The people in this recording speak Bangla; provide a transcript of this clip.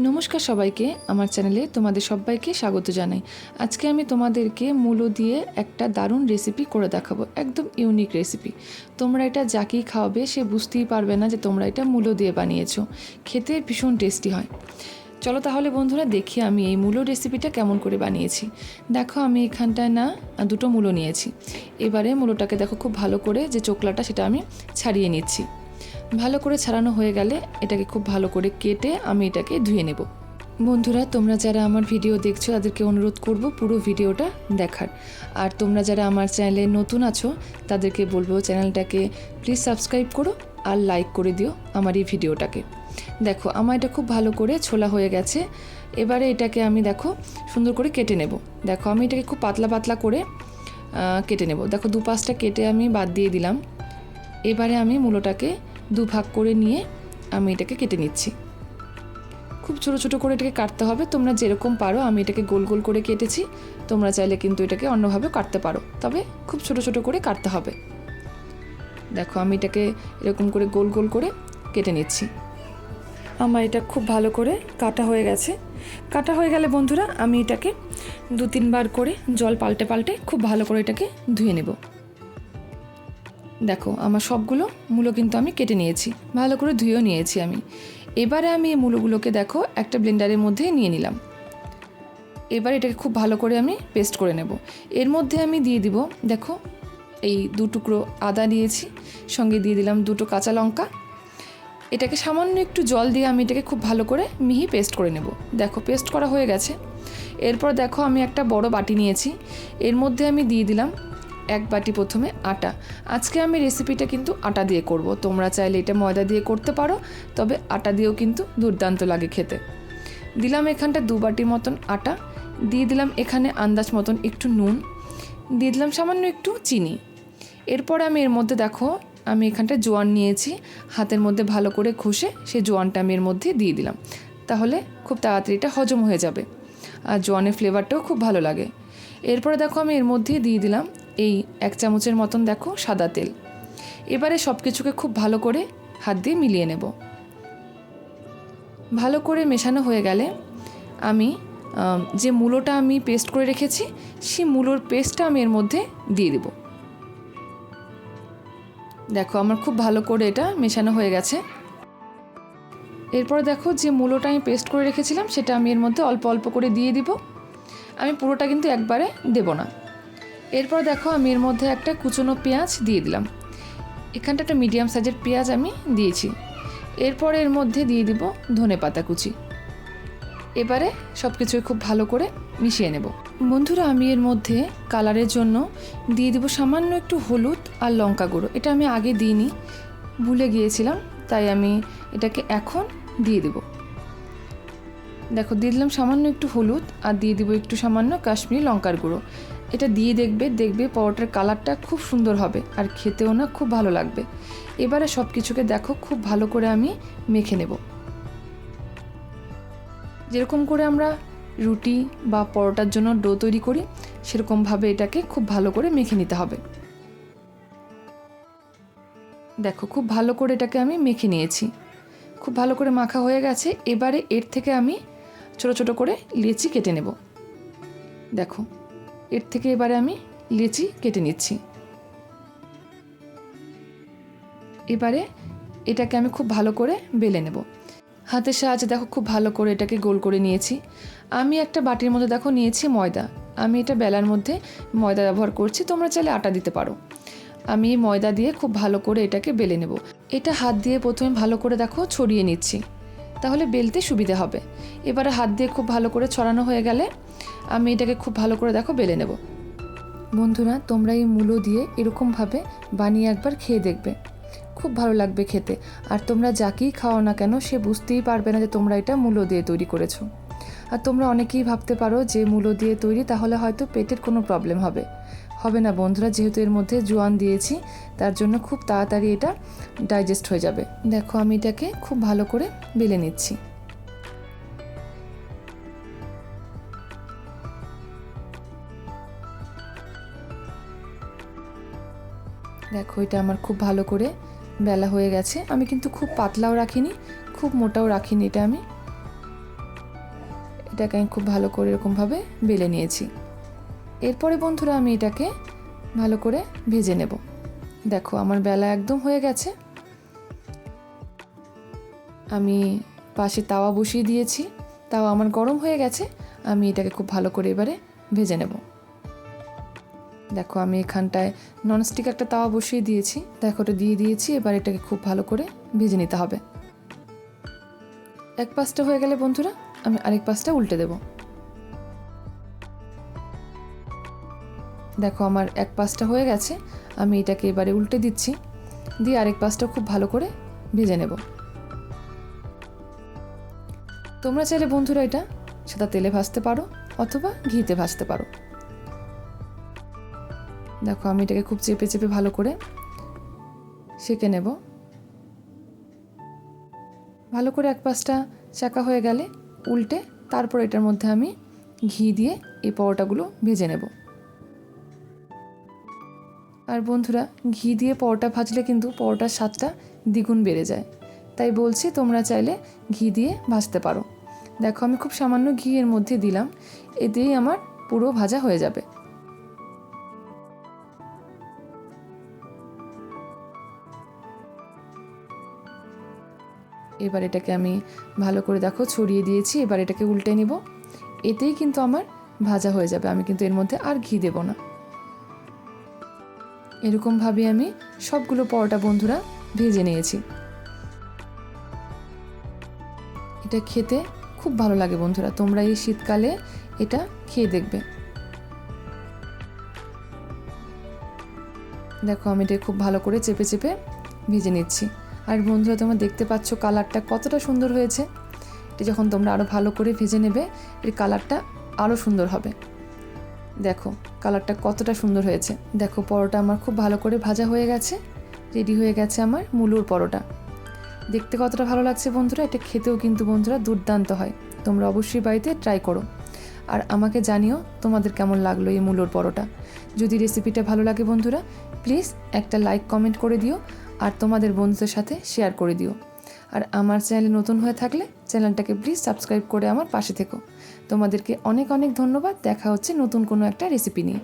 নমস্কার সবাইকে, আমার চ্যানেলে তোমাদের সবাইকে স্বাগত জানাই। আজকে আমি তোমাদেরকে মূলো দিয়ে একটা দারুণ রেসিপি করে দেখাবো, একদম ইউনিক রেসিপি। তোমরা এটা যাকেই খাওয়াবে সে বুঝতেই পারবে না যে তোমরা এটা মূলো দিয়ে বানিয়েছো। খেতে ভীষণ টেস্টি হয়। চলো তাহলে বন্ধুরা দেখি আমি এই মূলো রেসিপিটা কেমন করে বানিয়েছি। দেখো আমি এখানটায় দুটো মূলো নিয়েছি। এবারে মূলোটাকে দেখো খুব ভালো করে যে চোকলাটা সেটা আমি ছাড়িয়ে নিচ্ছি। ভালো করে ছাড়ানো হয়ে গেলে এটাকে খুব ভালো করে কেটে আমি এটাকে ধুয়ে নেব। বন্ধুরা তোমরা যারা আমার ভিডিও দেখছো তাদেরকে অনুরোধ করব পুরো ভিডিওটা দেখার। আর তোমরা যারা আমার চ্যানেলে নতুন আছো তাদেরকে বলবো চ্যানেলটাকে প্লিজ সাবস্ক্রাইব করো আর লাইক করে দিও আমার এই ভিডিওটাকে। দেখো আমার এটা খুব ভালো করে ছোলা হয়ে গেছে। এবারে এটাকে আমি দেখো সুন্দর করে কেটে নেব। দেখো আমি এটাকে খুব পাতলা পাতলা করে কেটে নেব। দেখো দুপাশটা কেটে আমি বাদ দিয়ে দিলাম। এবারে আমি মূলোটাকে দুভাগ করে নিয়ে আমি এটাকে কেটে নিচ্ছি। খুব ছোটো ছোটো করে এটাকে কাটতে হবে, তোমরা যেরকম পারো। আমি এটাকে গোল গোল করে কেটেছি, তোমরা চাইলে কিন্তু এটাকে অন্যভাবে কাটতে পারো, তবে খুব ছোটো ছোটো করে কাটতে হবে। দেখো আমি এটাকে এরকম করে গোল গোল করে কেটে নিচ্ছি। আমার এটা খুব ভালো করে কাটা হয়ে গেছে। কাটা হয়ে গেলে বন্ধুরা আমি এটাকে 2-3 বার করে জল পাল্টে পাল্টে খুব ভালো করে এটাকে ধুয়ে নেব। দেখো আমার সবগুলো মূলো কিন্তু আমি কেটে নিয়েছি, ভালো করে ধুয়েও নিয়েছি আমি। এবারে আমি এই মূলোগুলোকে দেখো একটা ব্লেন্ডারের মধ্যে নিয়ে নিলাম। এবার এটাকে খুব ভালো করে আমি পেস্ট করে নেব। এর মধ্যে আমি দিয়ে দিব দেখো এই 2 টুকরো আদা নিয়েছি, সঙ্গে দিয়ে দিলাম 2টো কাঁচা লঙ্কা। এটাকে সামান্য একটু জল দিয়ে আমি এটাকে খুব ভালো করে মিহি পেস্ট করে নেব। দেখো পেস্ট করা হয়ে গেছে। এরপর দেখো আমি একটা বড় বাটি নিয়েছি, এর মধ্যে আমি দিয়ে দিলাম 1 বাটি প্রথমে আটা। আজকে আমি রেসিপিটা কিন্তু আটা দিয়ে করব, তোমরা চাইলে এটা ময়দা দিয়ে করতে পারো, তবে আটা দিয়েও কিন্তু দুর্দান্ত লাগে খেতে। দিলাম এখানটা 2 বাটির মতন আটা, দিয়ে দিলাম এখানে আন্দাজ মতন একটু নুন, দিয়ে দিলাম সামান্য একটু চিনি। এরপর আমি এর মধ্যে দেখো আমি এখানটা জোয়ান নিয়েছি, হাতের মধ্যে ভালো করে ঘষে সেই জোয়ানটা আমি এর মধ্যে দিয়ে দিলাম, তাহলে খুব তাড়াতাড়ি এটা হজম হয়ে যাবে। আর জোয়ানের ফ্লেভারটাও খুব ভালো লাগে। এরপরে দেখো আমি এর মধ্যে দিয়ে দিলাম এই 1 চামচের মতন দেখো সাদা তেল। এবারে সব কিছুকে খুব ভালো করে হাত দিয়ে মিলিয়ে নেব। ভালো করে মেশানো হয়ে গেলে আমি যে মূলোটা আমি পেস্ট করে রেখেছি সেই মূলোর পেস্টটা আমি এর মধ্যে দিয়ে দেব। দেখো আমার খুব ভালো করে এটা মেশানো হয়ে গেছে। এরপর দেখো যে মূলোটা আমি পেস্ট করে রেখেছিলাম সেটা আমি এর মধ্যে অল্প অল্প করে দিয়ে দিব। আমি পুরোটা কিন্তু একবারে দেব না। এরপর দেখো আমি এর মধ্যে একটা কুচনো পেঁয়াজ দিয়ে দিলাম। এখানটা একটা মিডিয়াম সাইজের পেঁয়াজ আমি দিয়েছি। এরপর এর মধ্যে দিয়ে দিব ধনেপাতা কুচি। এবারে সব কিছুই খুব ভালো করে মিশিয়ে নেব। বন্ধুরা আমি এর মধ্যে কালারের জন্য দিয়ে দিব সামান্য একটু হলুদ আর লঙ্কা গুঁড়ো। এটা আমি আগে দিইনি, ভুলে গিয়েছিলাম, তাই আমি এটাকে এখন দিয়ে দেব। দেখো দিয়ে দিলাম সামান্য একটু হলুদ আর দিয়ে দিব একটু সামান্য কাশ্মীরি লঙ্কার গুঁড়ো। এটা দিয়ে দেখবে পরোটার কালারটা খুব সুন্দর হবে আর খেতেও না খুব ভালো লাগবে। এবারে সব কিছুকে দেখো খুব ভালো করে আমি মেখে নেব। যেরকম করে আমরা রুটি বা পরোটার জন্য ডো তৈরি করি সেরকমভাবে এটাকে খুব ভালো করে মেখে নিতে হবে। দেখো খুব ভালো করে এটাকে আমি মেখে নিয়েছি, খুব ভালো করে মাখা হয়ে গেছে। এবারে এর থেকে আমি ছোট ছোট করে লেচি কেটে নেব। দেখো এর থেকে এবারে আমি লেচি কেটে নিচ্ছি। এবারে এটাকে আমি খুব ভালো করে বেলে নেব। হাতের সাহায্যে দেখো খুব ভালো করে এটাকে গোল করে নিয়েছি। আমি একটা বাটির মধ্যে দেখো নিয়েছি ময়দা। আমি এটা বেলার মধ্যে ময়দা ব্যবহার করছি, তোমরা চাইলে আটা দিতে পারো। আমি ময়দা দিয়ে খুব ভালো করে এটাকে বেলে নেব। এটা হাত দিয়ে প্রথমে ভালো করে দেখো ছড়িয়ে নিচ্ছি, তাহলে বেলতে সুবিধে হবে। এবারে হাত দিয়ে খুব ভালো করে ছড়ানো হয়ে গেলে আমি এটাকে খুব ভালো করে দেখো বেলে নেব। বন্ধুরা তোমরা এই মূলো দিয়ে এরকমভাবে বানিয়ে একবার খেয়ে দেখবে, খুব ভালো লাগবে খেতে। আর তোমরা যাকেই খাও না কেন সে বুঝতেই পারবে না যে তোমরা এটা মূলো দিয়ে তৈরি করেছো। আর তোমরা অনেকেই ভাবতে পারো যে মূলো দিয়ে তৈরি, তাহলে হয়তো পেটের কোনো প্রবলেম হবে। হবে না বন্ধুরা, যেহেতু এর মধ্যে জোয়ান দিয়েছি তার জন্য খুব তাড়াতাড়ি এটা ডাইজেস্ট হয়ে যাবে। দেখো আমি এটাকে খুব ভালো করে বেলে নিচ্ছি। দেখো এটা আমার খুব ভালো করে বেলা হয়ে গেছে। আমি কিন্তু খুব পাতলাও রাখিনি, খুব মোটাও রাখিনি, এটা আমি এটাকে আমি খুব ভালো করে এরকমভাবে বেলে নিয়েছি। এরপরে বন্ধুরা আমি এটাকে ভালো করে ভেজে নেব। দেখো আমার বেলা একদম হয়ে গেছে। আমি পাশে তাওয়া বসিয়ে দিয়েছি, তাওয়া আমার গরম হয়ে গেছে। আমি এটাকে খুব ভালো করে এবারে ভেজে নেব। দেখো আমি এখানটায় ননস্টিক একটা তাওয়া বসিয়ে দিয়েছি, দেখো ওটা দিয়ে দিয়েছি। এবার এটাকে খুব ভালো করে ভেজে নিতে হবে। এক পাশটা হয়ে গেলে বন্ধুরা আমি আরেক পাশটা উল্টে দেব। দেখো আমার এক পাশটা হয়ে গেছে, আমি এটাকে এবারে উল্টে দিচ্ছি, দিয়ে আরেক পাশটা খুব ভালো করে ভেজে নেব। তোমরা চাইলে বন্ধুরা এটা সাদা তেলে ভাজতে পারো অথবা ঘিতে ভাজতে পারো। দেখো আমি এটাকে খুব চেপে চেপে ভালো করে সেঁকে নেব। ভালো করে এক পাশটা চাকা হয়ে গেলে উল্টে তারপর এটার মধ্যে আমি ঘি দিয়ে এই পরোটাগুলো ভেজে নেব। আর বন্ধুরা ঘি দিয়ে পরোটা ভাজলে কিন্তু পরোটার স্বাদটা দ্বিগুণ বেড়ে যায়, তাই বলছি তোমরা চাইলে ঘি দিয়ে ভাজতে পারো। দেখো আমি খুব সামান্য ঘি এর মধ্যে দিলাম, এতেই আমার পুরো ভাজা হয়ে যাবে। এবার এটাকে আমি ভালো করে দেখো ছড়িয়ে দিয়েছি। এবার এটাকে উল্টে নিব, এতেই কিন্তু আমার ভাজা হয়ে যাবে। আমি কিন্তু এর মধ্যে আর ঘি দেব না। এরকমভাবে আমি সবগুলো পরোটা বন্ধুরা ভেজে নিয়েছি। এটা খেতে খুব ভালো লাগে বন্ধুরা, তোমরা এই শীতকালে এটা খেয়ে দেখবে। দেখো আমি এটা খুব ভালো করে চেপে চেপে ভেজে নিচ্ছি। আর বন্ধুরা তোমরা দেখতে পাচ্ছ কালারটা কতটা সুন্দর হয়েছে। এটা যখন তোমরা আরও ভালো করে ভেজে নেবে এর কালারটা আরও সুন্দর হবে। দেখো কালারটা কতটা সুন্দর হয়েছে। দেখো পরোটা আমার খুব ভালো করে ভাজা হয়ে গেছে, রেডি হয়ে গেছে আমার মুলোর পরোটা। দেখতে কতটা ভালো লাগছে বন্ধুরা, এটা খেতেও কিন্তু বন্ধুরা দুর্দান্ত হয়। তোমরা অবশ্যই বাড়িতে ট্রাই করো আর আমাকে জানিও তোমাদের কেমন লাগলো এই মুলোর পরোটা। যদি রেসিপিটা ভালো লাগে বন্ধুরা প্লিজ একটা লাইক কমেন্ট করে দিও আর তোমাদের বন্ধুদের সাথে শেয়ার করে দিও। আর আমার চ্যানেলে নতুন হয়ে থাকলে চ্যানেলটাকে প্লিজ সাবস্ক্রাইব করে আমার পাশে থেকো। তোমাদেরকে অনেক অনেক ধন্যবাদ। দেখা হচ্ছে নতুন কোনো একটা রেসিপি নিয়ে।